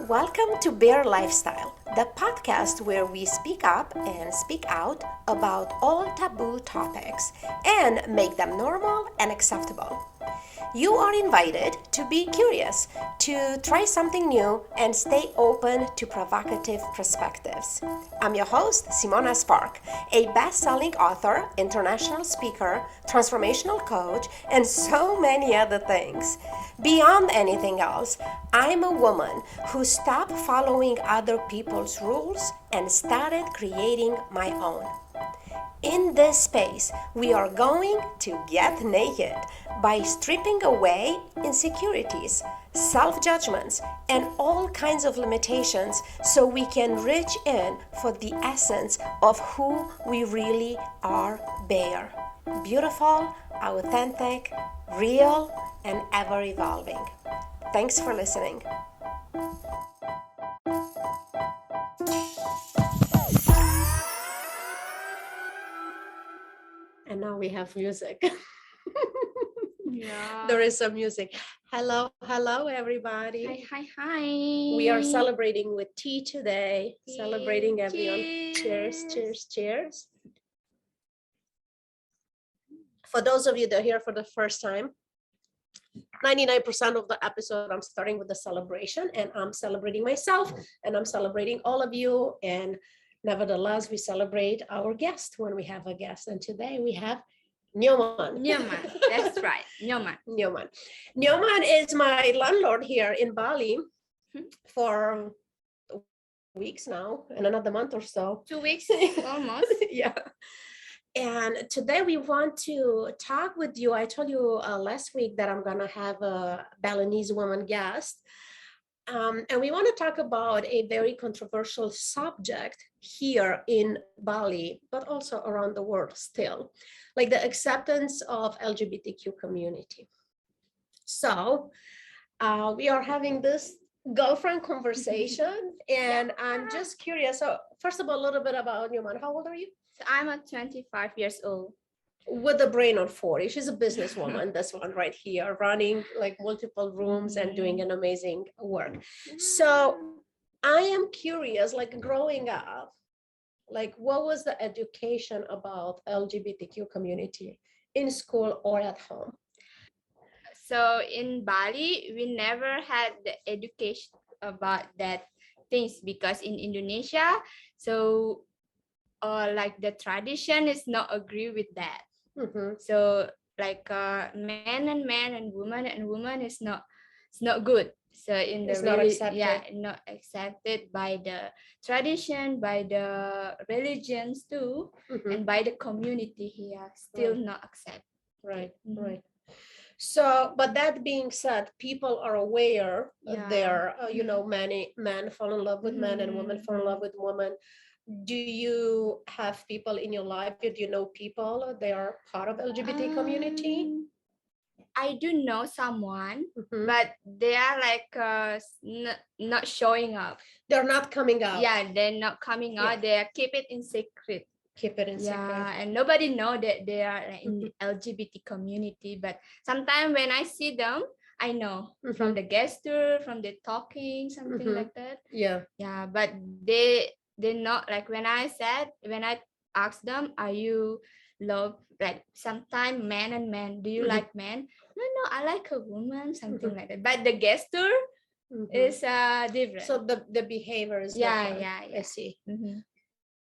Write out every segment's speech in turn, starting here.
Welcome to Bear Lifestyle, the podcast where we speak up and speak out about all taboo topics and make them normal and acceptable. You are invited to be curious, to try something new, and stay open to provocative perspectives. I'm your host, Simona Spark, a best-selling author, international speaker, transformational coach, and so many other things. Beyond anything else, I'm a woman who stopped following other people's rules and started creating my own. In this space, we are going to get naked by stripping away insecurities, self-judgments, and all kinds of limitations so we can reach in for the essence of who we really are Bear. Beautiful, authentic, real, and ever evolving. Thanks for listening. And now we have music. Yeah. There is some music. Hello, everybody. Hi. We are celebrating with tea today. Tea. Celebrating everyone. Cheers. Cheers. For those of you that are here for the first time, 99% of the episode, I'm starting with the celebration, and I'm celebrating myself, and I'm celebrating all of you. And nevertheless, we celebrate our guest when we have a guest. And today we have Nyoman. That's right. Nyoman. Nyoman is my landlord here in Bali for weeks now, and another month or so. 2 weeks almost. Yeah. And today we want to talk with you. I told you last week that I'm going to have a Balinese woman guest. And we want to talk about a very controversial subject here in Bali, but also around the world still, like the acceptance of LGBTQ community. So we are having this girlfriend conversation, and I'm just curious. So first of all, a little bit about Nyoman. How old are you? So I'm 25 years old. With a brain of 40. She's a businesswoman, this one right here, running like multiple rooms and doing an amazing work. So I am curious, like growing up, like what was the education about LGBTQ community in school or at home? So in Bali, we never had the education about that things because in Indonesia, so like the tradition is not agree with that. So like man and woman is not good. So in It's the not accepted. not accepted by the tradition, by the religions too, and by the community here, still not accepted. Right. So, but that being said, people are aware there, many men fall in love with men and women fall in love with women. Do you have people in your life? Do you know people they are part of LGBT community? I do know someone, but they are like not showing up. They're not coming out. Yeah, they're not coming out. They keep it in secret. Secret. And nobody know that they are in the LGBT community. But sometimes when I see them, I know from the gesture, from the talking, something like that. Yeah, but they're not like when I asked them, are you love like sometimes man and man? Do you like men? No, I like a woman, something like that. But the gesture is different. So the behavior is different. I see.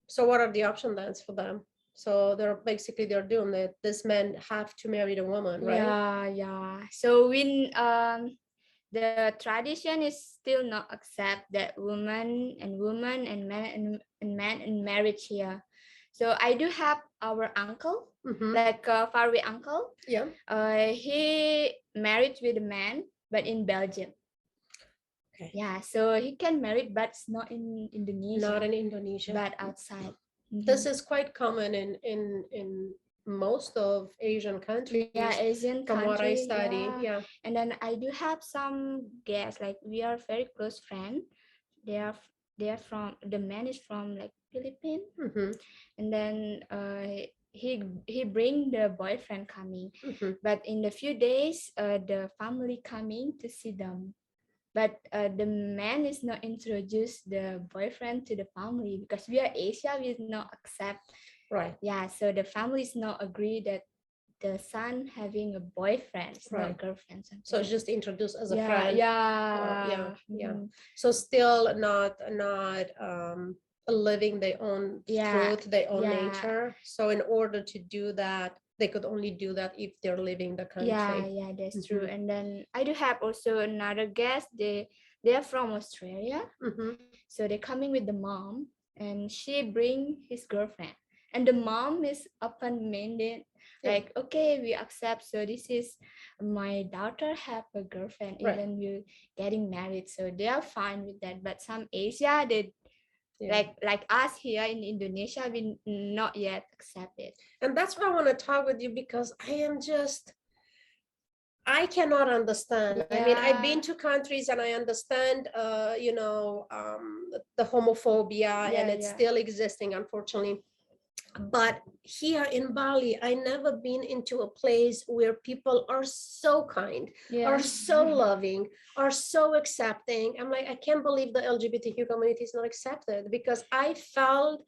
So what are the option then for them? So they're doing that. This men have to marry the woman, right? Yeah. So when the tradition is still not accept that woman and man in marriage here. So I do have our uncle, like a faraway uncle. Yeah. He married with a man, but in Belgium. Okay. Yeah, so he can marry, but it's not in Indonesia. Not in Indonesia. But outside. This is quite common in most of Asian countries, Asian from what I country, study. And then I do have some guests, like we are very close friends. They are from, the man is from like Philippines, and then he bring the boyfriend coming, but in the few days the family coming to see them, but the man is not introduce the boyfriend to the family because we are Asia, we not accept. Right. Yeah, so the family is not agree that the son having a boyfriend, it's not a girlfriend. So it's just introduced as a Yeah, friend. So still not living their own truth, their own nature. So in order to do that, they could only do that if they're leaving the country. That's true. And then I do have also another guest. They're from Australia, so they're coming with the mom, and she bring his girlfriend, and the mom is open-minded, like, okay, we accept. So this is my daughter have a girlfriend, even we're getting married, so they are fine with that. But some Asia, they like us here in Indonesia, we not yet accept it. And that's why I want to talk with you, because I cannot understand. I mean, I've been to countries and I understand, the homophobia, and it's still existing, unfortunately. But here in Bali, I never been into a place where people are so kind, are so loving, are so accepting. I'm like, I can't believe the LGBTQ community is not accepted, because I felt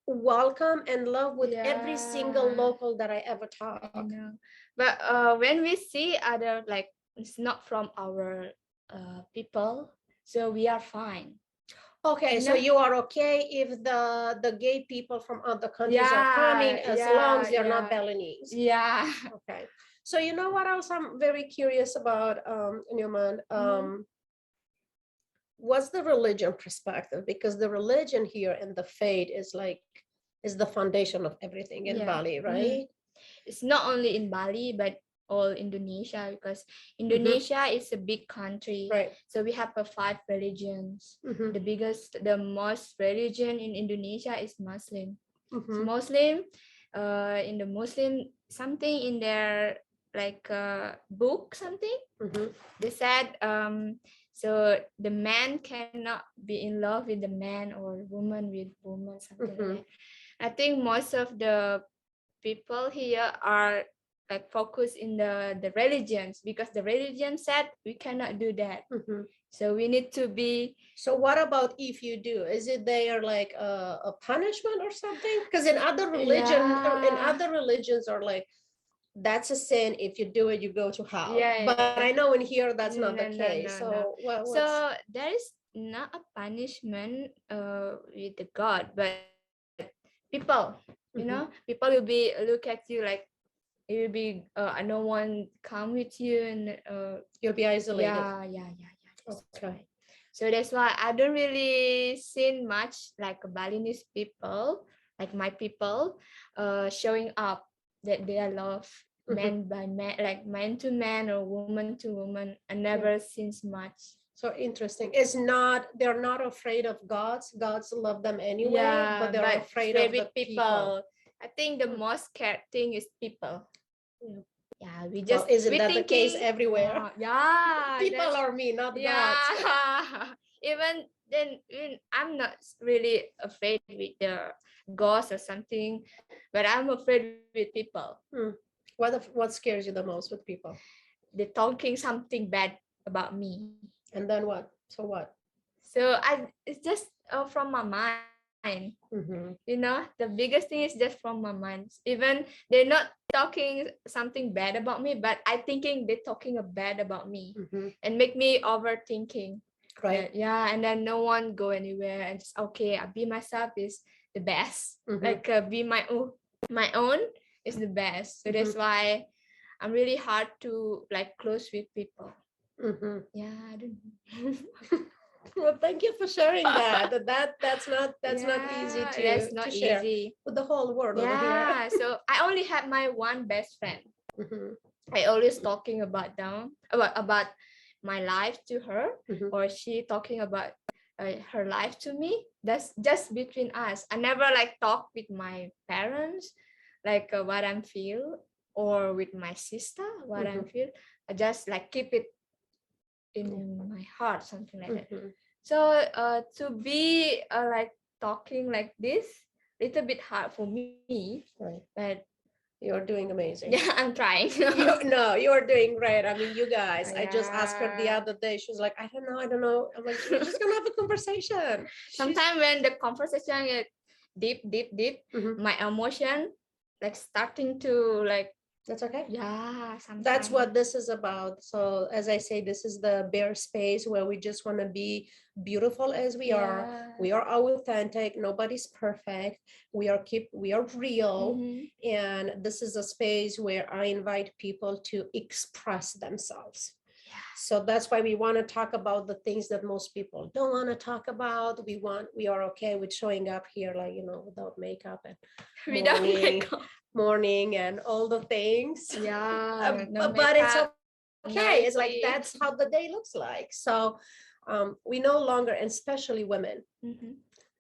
welcome and love with every single local that I ever talk. I know. But when we see other, like, it's not from our people, so we are fine. Okay, so you are okay if the gay people from other countries are coming, as long as they're not Balinese. Okay. So you know what else I'm very curious about, Nyoman? What's the religion perspective? Because the religion here and the faith is the foundation of everything in Bali, right? It's not only in Bali, but all Indonesia, because Indonesia is a big country. Right. So we have 5 religions. The most religion in Indonesia is Muslim. So Muslim, in the Muslim, something in their like book, something they said, so the man cannot be in love with the man, or woman with woman, something like that. I think most of the people here are like focused in the religions, because the religion said we cannot do that. So we need to be. So what about if you do? Is it there like a punishment or something? Because in other religions are like, that's a sin. If you do it, you go to hell. But I know in here that's not the case. So so there is not a punishment with the God, but people, people will be look at you like, it will be no one come with you, and you'll be isolated. Okay. So that's why I don't really see much like Balinese people, like my people, showing up that they are love man by man, like man to man or woman to woman. I never seen much. So interesting. They're not afraid of gods. Gods love them anyway, but they're afraid of the people. I think the most scared thing is people. We just isn't that the case everywhere? People are me, not gods. Even then, I'm not really afraid with the ghosts or something, but I'm afraid with people. What scares you the most with people? They're talking something bad about me. And then what? So what? So it's just from my mind. The biggest thing is just from my mind. Even they're not talking something bad about me, but I thinking they're talking bad about me, and make me overthinking. Right. And then no one go anywhere, and just okay, I be myself is the best. Like be my own is the best. So that's why I'm really hard to like close with people. I don't know. Well, thank you for sharing that. That's not easy to share with the whole world over here. So I only have my one best friend. I always talking about about my life to her, or she talking about her life to me. That's just between us. I never like talk with my parents, like what I'm feel, or with my sister what I'm feel, I just like keep it in my heart, something like that. So to be like talking like this, little bit hard for me, Right. but You're doing amazing. yeah, I'm trying. You're doing great. I mean, you guys, I just asked her the Yeah. other day. She was like, I don't know. I'm like, we're just gonna have a conversation. Sometimes when the conversation is deep, my emotion like starting to like, That's okay. yeah, sometimes. That's what this is about. So as I say, this is the bare space where we just want to be beautiful as we are. We are authentic. Nobody's perfect. We are real. And this is a space where I invite people to express themselves. So that's why we want to talk about the things that most people don't want to talk about. We are okay with showing up here, like, without makeup and without makeup, morning and all the things. Yeah, but it's okay. It's like that's how the day looks like. So we no longer, and especially women,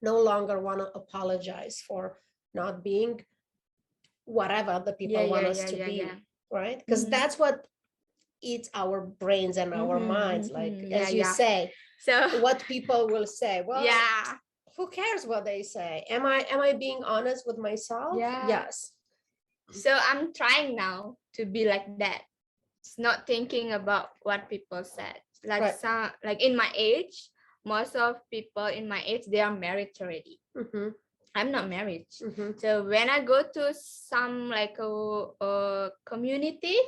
no longer want to apologize for not being whatever the people want us to be, right? Because that's what eats our brains and our minds, like as you say. So what people will say, well, who cares what they say? Am I being honest with myself? Yes. So I'm trying now to be like that. It's not thinking about what people said. Like some, like in my age, most of people in my age, they are married already. I'm not married. So when I go to some like a community,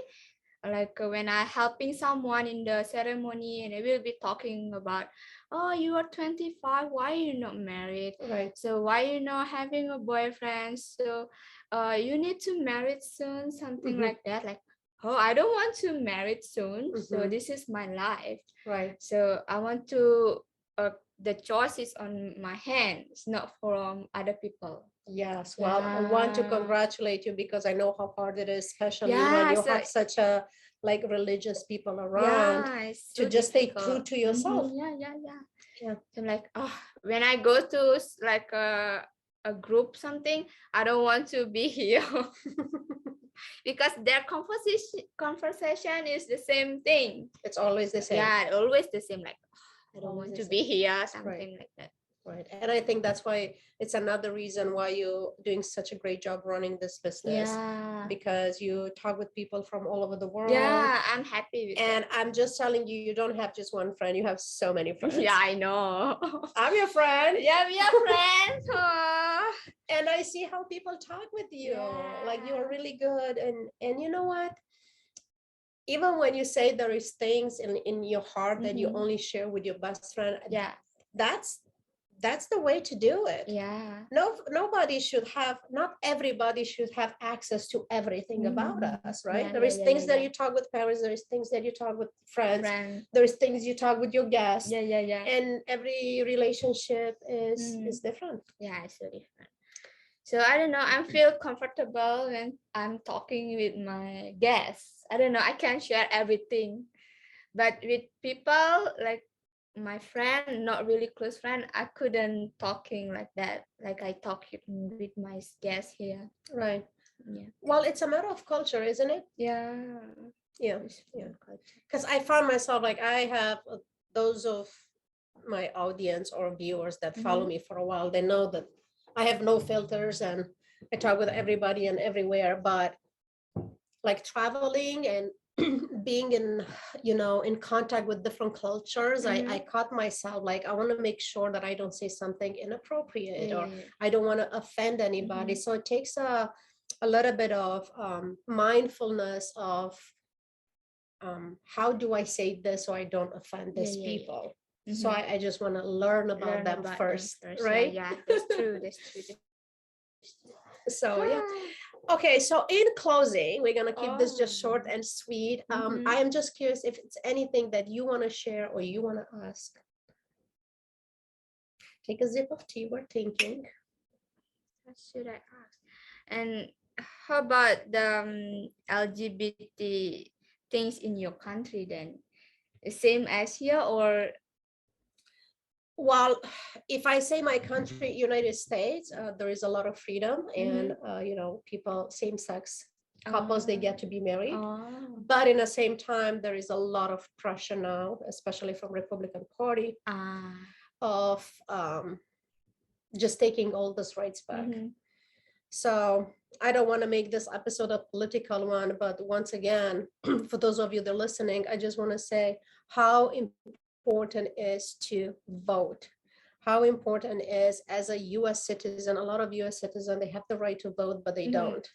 like when I helping someone in the ceremony, and I will be talking about, oh, you are 25, why you not married? Right. So why you not having a boyfriend? So you need to marry soon, something like that. Like, oh, I don't want to marry soon. So this is my life. Right. So I want to, the choice is on my hands, not from other people. Yes. Well, I want to congratulate you because I know how hard it is, especially when you have such a like religious people around, to just stay true to yourself. Yeah. So like, oh, when I go to like a group something, I don't want to be here. Because their conversation is the same thing. It's always the same. Yeah, always the same. Like, oh, I don't want to be here, something like that. Right. And I think that's why it's another reason why you're doing such a great job running this business. Yeah. Because you talk with people from all over the world. Yeah, I'm happy with and that. I'm just telling you, you don't have just one friend, you have so many friends. Yeah, I know. I'm your friend. Yeah, we are friends. And I see how people talk with you. Like, you're really good. And you know what? Even when you say there is things in your heart that you only share with your best friend, that's the way to do it. Yeah. Nobody should have, not everybody should have access to everything about us, right? There is things that you talk with parents, there is things that you talk with friends, there is things you talk with your guests. Yeah. And every relationship is different. Yeah, it's so different. So I don't know, I feel comfortable when I'm talking with my guests. I don't know, I can share everything. But with people like my friend, not really close friend, I couldn't talking like that. Like I talk with my guests here. Right. Yeah. Well, it's a matter of culture, isn't it? Yeah. Because I found myself, like, I have those of my audience or viewers that follow me for a while, they know that I have no filters and I talk with everybody and everywhere. But like traveling and being in contact with different cultures, I caught myself, like, I want to make sure that I don't say something inappropriate or I don't want to offend anybody. So it takes a little bit of mindfulness of how do I say this so I don't offend these people. So I just want to learn about them first, right? Yeah, that's true. So yeah. Okay, so in closing, we're gonna keep this just short and sweet. I am just curious if it's anything that you want to share or you want to ask. Take a sip of tea, we're thinking. What should I ask? And how about the LGBT things in your country then? The same as here or? Well, if I say my country, United States, there is a lot of freedom, and people, same-sex couples, they get to be married. But in the same time, there is a lot of pressure now, especially from Republican Party, of just taking all those rights back. So I don't want to make this episode a political one, but once again, for those of you that are listening, I just want to say how important is to vote. How important is, as a U.S. citizen, a lot of U.S. citizens, they have the right to vote, but they don't.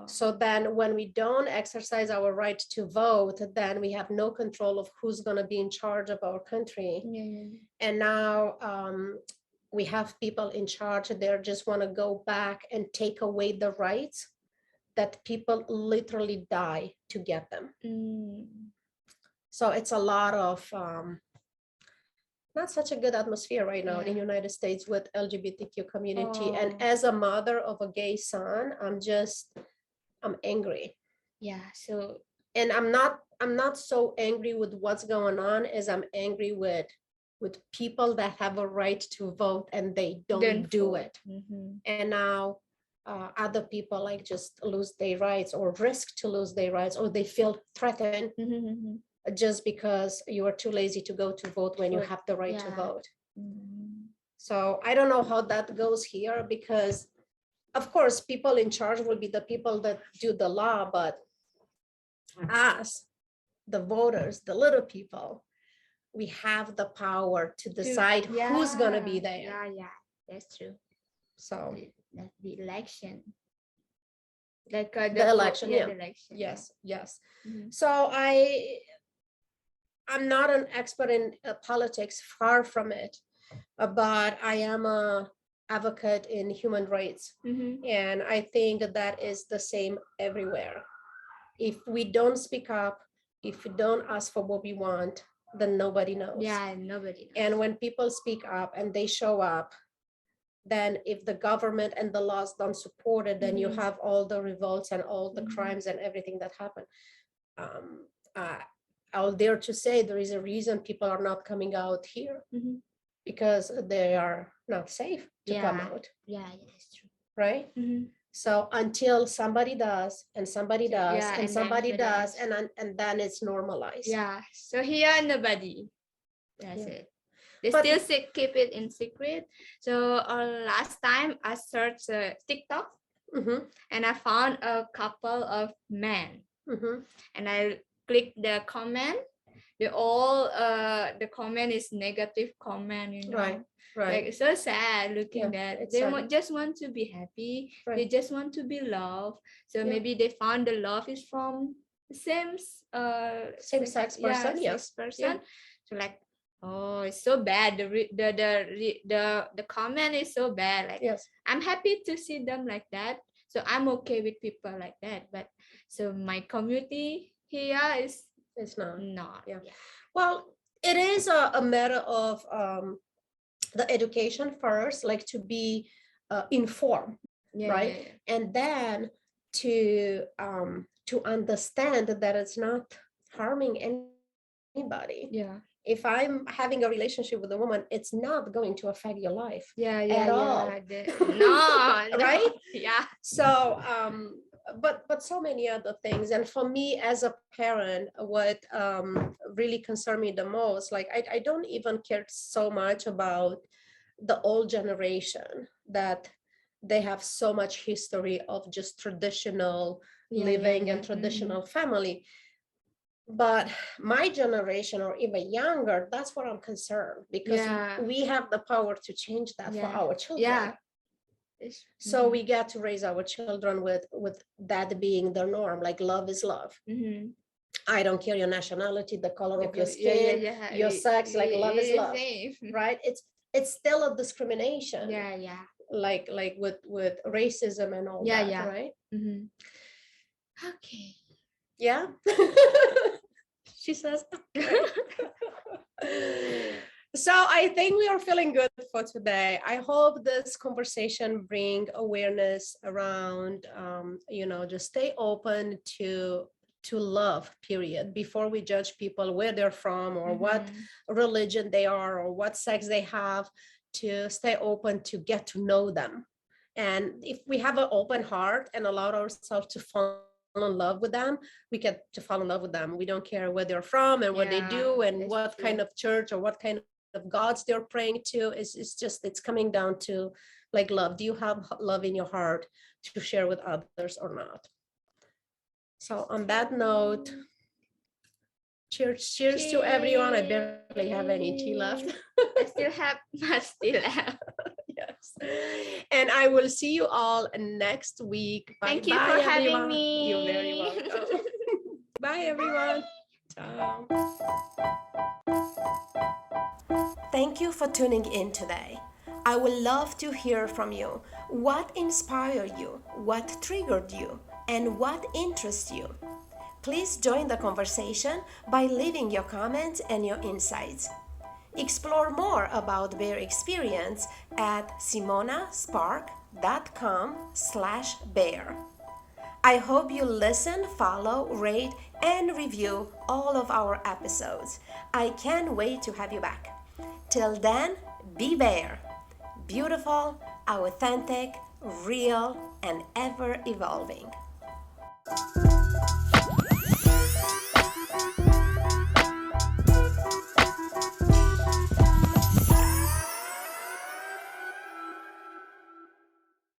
So then when we don't exercise our right to vote, then we have no control of who's going to be in charge of our country. And now we have people in charge. They just want to go back and take away the rights that people literally die to get them. So it's a lot of not such a good atmosphere right now in the United States with LGBTQ community. And as a mother of a gay son, I'm angry. So, and I'm not so angry with what's going on as I'm angry with people that have a right to vote and they don't do it. And now other people like just lose their rights or risk to lose their rights, or they feel threatened just because you are too lazy to go to vote when you have the right to vote. So I don't know how that goes here, because of course people in charge will be the people that do the law, but us, the voters, the little people, we have the power to decide who's going to be there. That's true. So that's the election. Like the election, the election. Yes. So I'm not an expert in politics, far from it, but I am a advocate in human rights. And I think that is the same everywhere. If we don't speak up, if we don't ask for what we want, then nobody knows. Nobody knows. And when people speak up and they show up, then if the government and the laws don't support it, then you have all the revolts and all the crimes and everything that happen. I'll dare to say there is a reason people are not coming out here, because they are not safe to come out. That's true. Right? So until somebody does, and somebody does, and somebody does, and then it's normalized. So here, nobody. That's it. They still keep it in secret. So last time I searched TikTok, and I found a couple of men, and I click the comment. The comment is negative comment, Right. Like so sad looking that they just want to be happy. They just want to be loved. So maybe they found the love is from the same sex person. Sex person. So like, oh, it's so bad. The comment is so bad. Like, I'm happy to see them like that. So I'm okay with people like that. But so my community here is not. Well, it is a matter of the education first, like to be informed, right? And then to understand that it's not harming anybody. If I'm having a relationship with a woman, it's not going to affect your life at all. No, right? So but so many other things. And for me as a parent, what really concerned me the most, like I don't even care so much about the old generation, that they have so much history of just traditional living and traditional family. But my generation, or even younger, that's what I'm concerned, because we have the power to change that for our children. So we get to raise our children with that being the norm, like love is love. I don't care your nationality, the color of your skin, your sex, like love is love, right? It's still a discrimination. Like with racism and all that, right? Okay. Yeah. She says. So I think we are feeling good for today. I hope this conversation bring awareness around, just stay open to to love, period, before we judge people where they're from or what religion they are or what sex they have, to stay open to get to know them. And if we have an open heart and allow ourselves to fall in love with them, we get to fall in love with them. We don't care where they're from and what they do and what kind of church or what kind of gods they're praying to. It's coming down to like love. Do you have love in your heart to share with others or not? So on that note, cheers to everyone. I barely have any tea left. I still have much tea left. Yes. And I will see you all next week. Thank you for having me. You're very welcome. Bye, everyone. Ciao. Thank you for tuning in today. I would love to hear from you. What inspired you? What triggered you? And what interests you? Please join the conversation by leaving your comments and your insights. Explore more about their experience at simonaspark.com/bear. I hope you listen, follow, rate, and review all of our episodes. I can't wait to have you back. Till then, be Bear. Beautiful, authentic, real, and ever evolving.